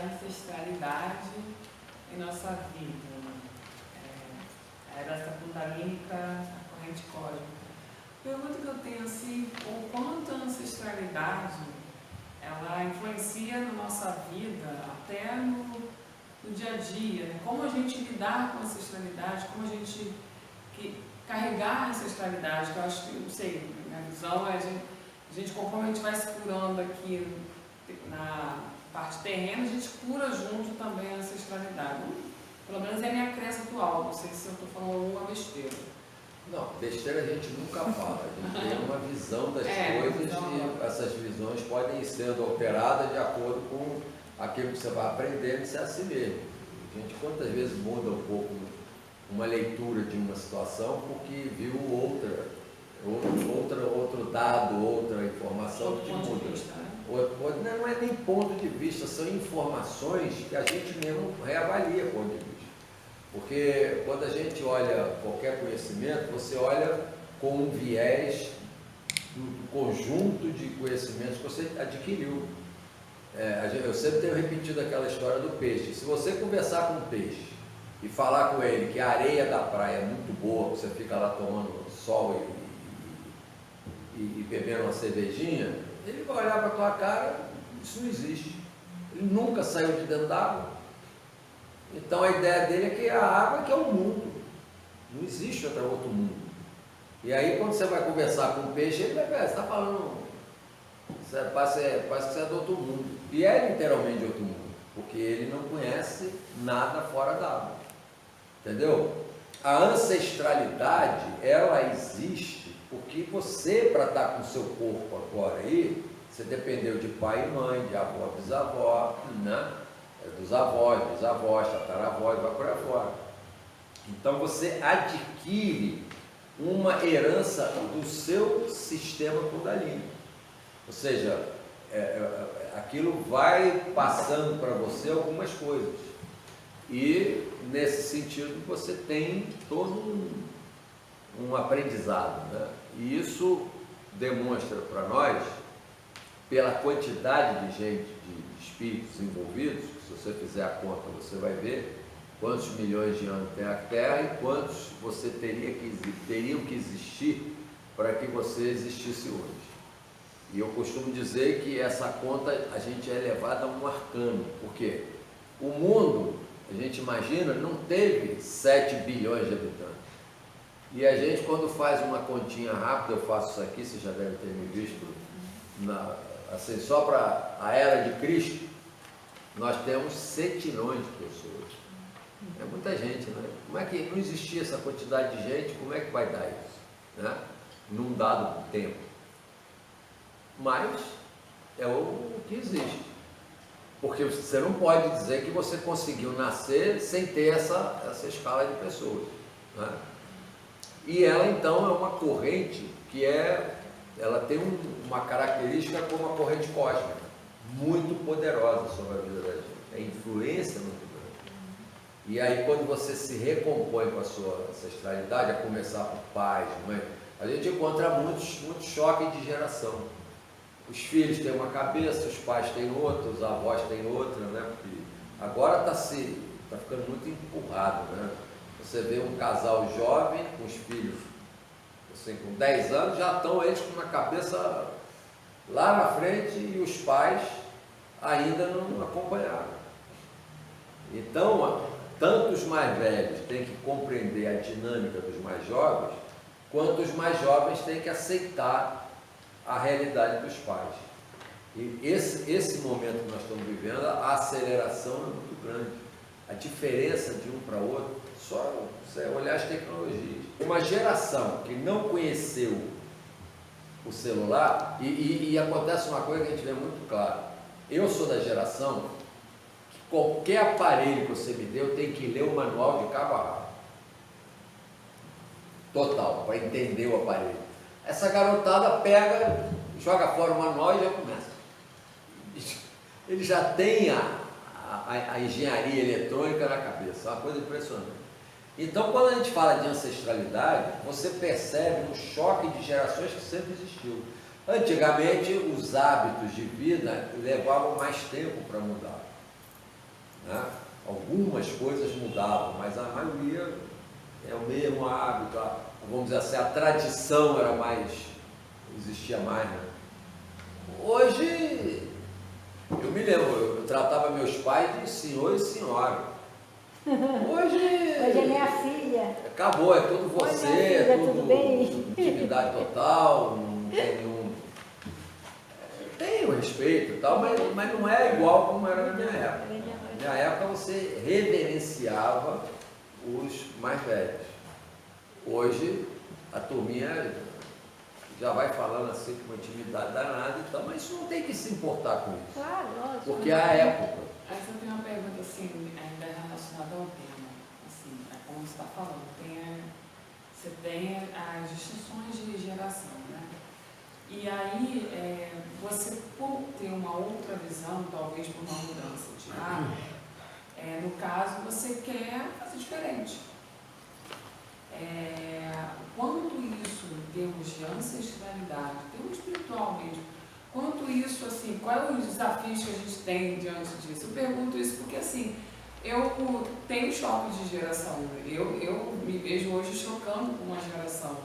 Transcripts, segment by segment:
ancestralidade em nossa vida. A herança kundalínica, a corrente cósmica. A pergunta que eu tenho assim, o quanto a ancestralidade ela influencia na nossa vida, até no dia a dia, né? Como a gente lidar com a ancestralidade, como a gente carregar a ancestralidade, que eu acho que, não sei, minha visão é a gente conforme a gente vai se curando aqui na parte terrena, a gente cura junto também a ancestralidade. Pelo menos é a minha crença atual, não sei se eu estou falando alguma besteira. Não, besteira a gente nunca fala, a gente tem uma visão das coisas e essas visões podem ir sendo alteradas de acordo com aquilo que você vai aprendendo e ser assim mesmo. A gente quantas vezes muda um pouco uma leitura de uma situação porque viu outro dado, outra informação que muda. Não é nem ponto de vista, são informações que a gente mesmo reavalia ponto de vista. Porque quando a gente olha qualquer conhecimento, você olha com um viés do conjunto de conhecimentos que você adquiriu. Eu sempre tenho repetido aquela história do peixe. Se você conversar com um peixe e falar com ele que a areia da praia é muito boa, que você fica lá tomando sol e bebendo uma cervejinha, ele vai olhar para a tua cara, isso não existe. Ele nunca saiu de dentro d'água. Então a ideia dele é que a água que é o mundo. Não existe outro mundo. E aí quando você vai conversar com o peixe, ele vai ver, você está falando, parece que você é do outro mundo. E é literalmente de outro mundo, porque ele não conhece nada fora d'água. Entendeu? A ancestralidade, ela existe porque você, para estar com o seu corpo agora aí, você dependeu de pai e mãe, de avó, bisavó, né? Dos avós, bisavós, tataravós, vai por aí fora. Então você adquire uma herança do seu sistema kundalini. Ou seja, aquilo vai passando para você algumas coisas. E nesse sentido você tem todo um aprendizado, né? E isso demonstra para nós, pela quantidade de gente, de espíritos envolvidos, se você fizer a conta, você vai ver quantos milhões de anos tem a Terra e quantos você teriam que existir para que você existisse hoje. E eu costumo dizer que essa conta a gente é levada a um arcano, porque o mundo, a gente imagina, não teve 7 bilhões de habitantes. E a gente, quando faz uma continha rápida, eu faço isso aqui, vocês já devem ter me visto, assim, só para a era de Cristo, nós temos 7 milhões de pessoas. É muita gente, né? Como é que não existia essa quantidade de gente, como é que vai dar isso, né? Num dado tempo. Mas é o que existe. Porque você não pode dizer que você conseguiu nascer sem ter essa escala de pessoas, né? E ela então é uma corrente que ela tem uma característica como a corrente cósmica, muito poderosa sobre a vida da gente. A influência muito grande. E aí quando você se recompõe com a sua ancestralidade, a começar por pais, mãe, a gente encontra muitos choques de geração. Os filhos têm uma cabeça, os pais têm outra, os avós têm outra, né? Porque agora está ficando muito empurrado, né? Você vê um casal jovem com os filhos, assim, com 10 anos, já estão eles com uma cabeça lá na frente e os pais ainda não acompanharam. Então, tanto os mais velhos têm que compreender a dinâmica dos mais jovens, quanto os mais jovens têm que aceitar a realidade dos pais. E esse momento que nós estamos vivendo, a aceleração é muito grande. A diferença de um para outro, só você olhar as tecnologias. Uma geração que não conheceu o celular, e acontece uma coisa que a gente vê muito claro. Eu sou da geração que qualquer aparelho que você me dê, eu tenho que ler o manual de cabo a rabo. Total, para entender o aparelho. Essa garotada pega, joga fora o manual e já começa. Ele já tem a engenharia eletrônica na cabeça, é uma coisa impressionante. Então, quando a gente fala de ancestralidade, você percebe um choque de gerações que sempre existiu. Antigamente, os hábitos de vida levavam mais tempo para mudar. né? Algumas coisas mudavam, mas a maioria é o mesmo hábito, vamos dizer assim, a tradição era mais, existia mais, né? Hoje, eu me lembro, eu tratava meus pais de senhor e senhora. Hoje é minha filha. acabou, é tudo você, Oi, minha filha, tudo bem? intimidade total, não tem nenhum. Tem o respeito e tal, mas não é igual como era na minha época. Na minha época você reverenciava os mais velhos. Hoje a turminha já vai falando assim com uma intimidade danada e tal, mas isso não tem que se importar com isso. Claro, lógico. Porque é a época. Aí eu tenho uma pergunta assim, ainda relacionada ao tema, assim, como você está falando, você tem as distinções de geração, né? E aí, você por ter uma outra visão, talvez por uma mudança de hábito, no caso, você quer fazer diferente. Quanto isso, em termos de ancestralidade, em termos espiritual mesmo, quanto isso, assim, quais os desafios que a gente tem diante disso? Eu pergunto isso porque, assim, eu tenho choque de geração. Eu me vejo hoje chocando com uma geração,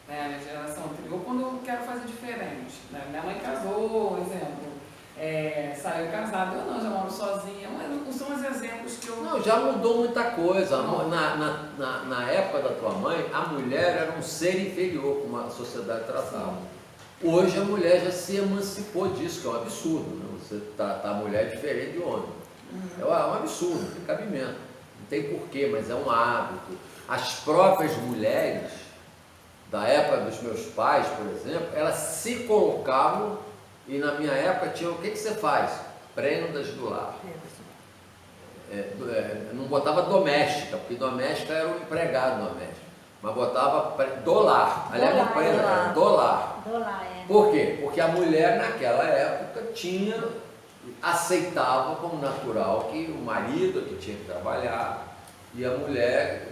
né, a minha geração anterior, quando eu quero fazer diferente. Né? Minha mãe casou, exemplo, saiu casada, eu não, já moro sozinha, mas não são os exemplos que eu... Não, já mudou muita coisa. Na época da tua mãe, a mulher era um ser inferior, como a sociedade tratava. Hoje a mulher já se emancipou disso, que é um absurdo, né? Você tratar a mulher diferente de homem. É um absurdo, não tem cabimento. Não tem porquê, mas é um hábito. As próprias mulheres, da época dos meus pais, por exemplo, elas se colocavam, e na minha época tinha, o que você faz? Prendas do lar. Não botava doméstica, porque doméstica era o empregado doméstico, mas botava do lar. Aliás, não prenda, era do lar. Por quê? Porque a mulher naquela época aceitava como natural que o marido que tinha que trabalhar e a mulher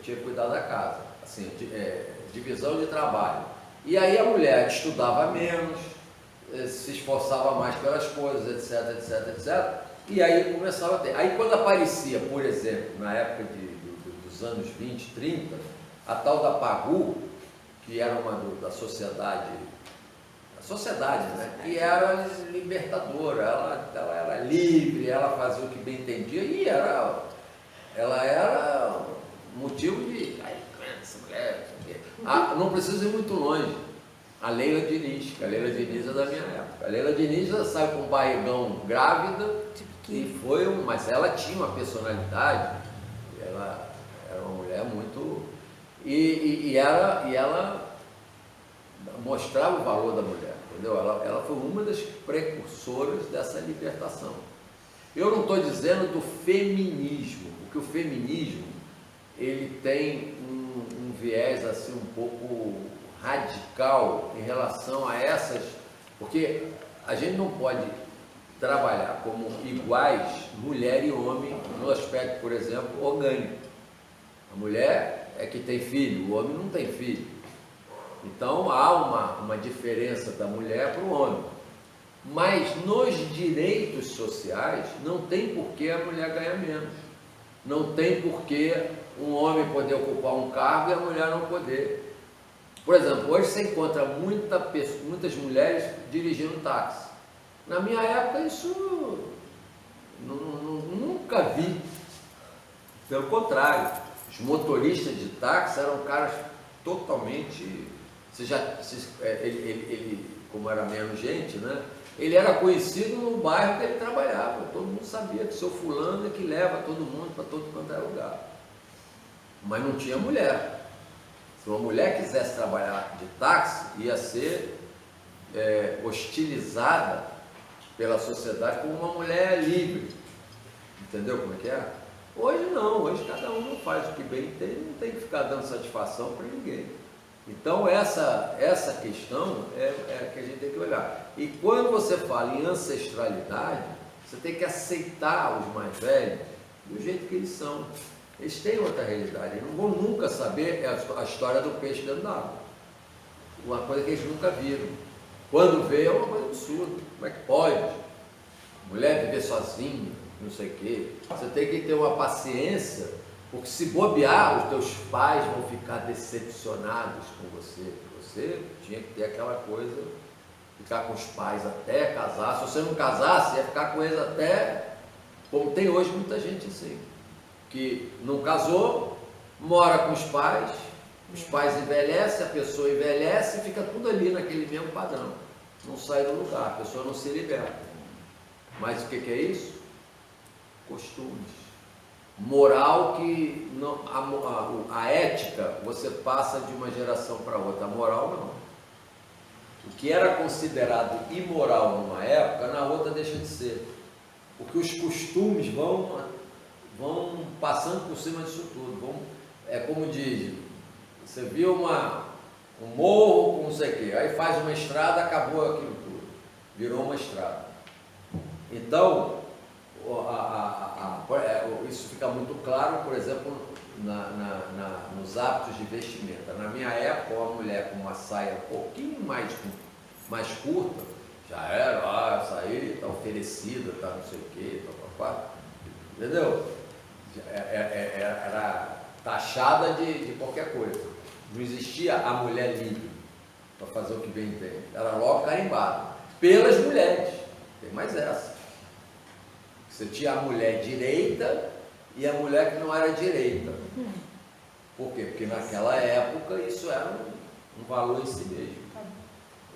tinha que cuidar da casa, assim, divisão de trabalho. E aí a mulher estudava menos, se esforçava mais pelas coisas, etc, etc, etc. E aí começava a ter. Aí quando aparecia, por exemplo, na época dos anos 20, 30, a tal da Pagu, que era uma da sociedade, né? Que era libertadora, ela era livre, ela fazia o que bem entendia e ela era motivo de... essa mulher, não precisa ir muito longe. A Leila Diniz, que a Leila Diniz é da minha época. A Leila Diniz saiu com um barrigão grávida e foi mas ela tinha uma personalidade, ela era uma mulher muito... E ela mostrava o valor da mulher, entendeu? Ela foi uma das precursoras dessa libertação. Eu não estou dizendo do feminismo, porque o feminismo ele tem um viés assim um pouco radical em relação a essas, porque a gente não pode trabalhar como iguais mulher e homem no aspecto, por exemplo, orgânico. A mulher é que tem filho, o homem não tem filho. Então há uma diferença da mulher para o homem. Mas nos direitos sociais não tem por que a mulher ganhar menos. Não tem por que um homem poder ocupar um cargo e a mulher não poder. Por exemplo, hoje você encontra muitas mulheres dirigindo táxi. Na minha época isso nunca vi. Pelo contrário, os motoristas de táxi eram caras totalmente... Ele, como era menos gente, né? Ele era conhecido no bairro que ele trabalhava. Todo mundo sabia que o seu fulano é que leva todo mundo para todo quanto é lugar. Mas não tinha mulher. Se uma mulher quisesse trabalhar de táxi, ia ser hostilizada pela sociedade como uma mulher livre. Entendeu como é que é? Hoje não, hoje cada um não faz o que bem tem, não tem que ficar dando satisfação para ninguém. Então essa questão é que a gente tem que olhar. E quando você fala em ancestralidade, você tem que aceitar os mais velhos do jeito que eles são. Eles têm outra realidade, eles não vão nunca saber a história do peixe dentro d'água. Uma coisa que eles nunca viram. Quando vê é uma coisa absurda. Como é que pode? Mulher viver sozinha, não sei o quê. Você tem que ter uma paciência, porque se bobear, os teus pais vão ficar decepcionados com você. Você tinha que ter aquela coisa, ficar com os pais até casar. Se você não casasse, ia ficar com eles até, como tem hoje muita gente assim, que não casou, mora com os pais envelhecem, a pessoa envelhece e fica tudo ali naquele mesmo padrão. Não sai do lugar, a pessoa não se liberta. Mas o que é isso? Costumes. Moral que não, a ética você passa de uma geração para outra, a moral não. O que era considerado imoral numa época, na outra deixa de ser. Porque os costumes vão passando por cima disso tudo. É como diz, você viu um morro com não sei o quê, aí faz uma estrada, acabou aquilo tudo, virou uma estrada. Então, isso fica muito claro, por exemplo, nos hábitos de vestimenta. Na minha época, uma mulher com uma saia um pouquinho mais curta, já era, essa aí está oferecida, está não sei o quê, entendeu? Era taxada de qualquer coisa. Não existia a mulher livre para fazer o que bem entende. Era logo carimbado pelas mulheres. Tem mais essa. Você tinha a mulher direita e a mulher que não era direita. Por quê? Porque naquela época isso era um valor em si mesmo.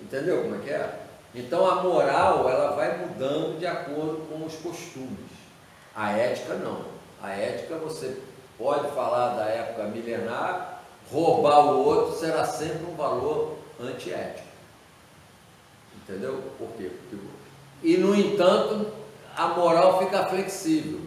Entendeu como é que é? Então a moral ela vai mudando de acordo com os costumes. A ética não. A ética você pode falar da época milenar, roubar o outro será sempre um valor antiético. Entendeu? Por quê? E no entanto, a moral fica flexível.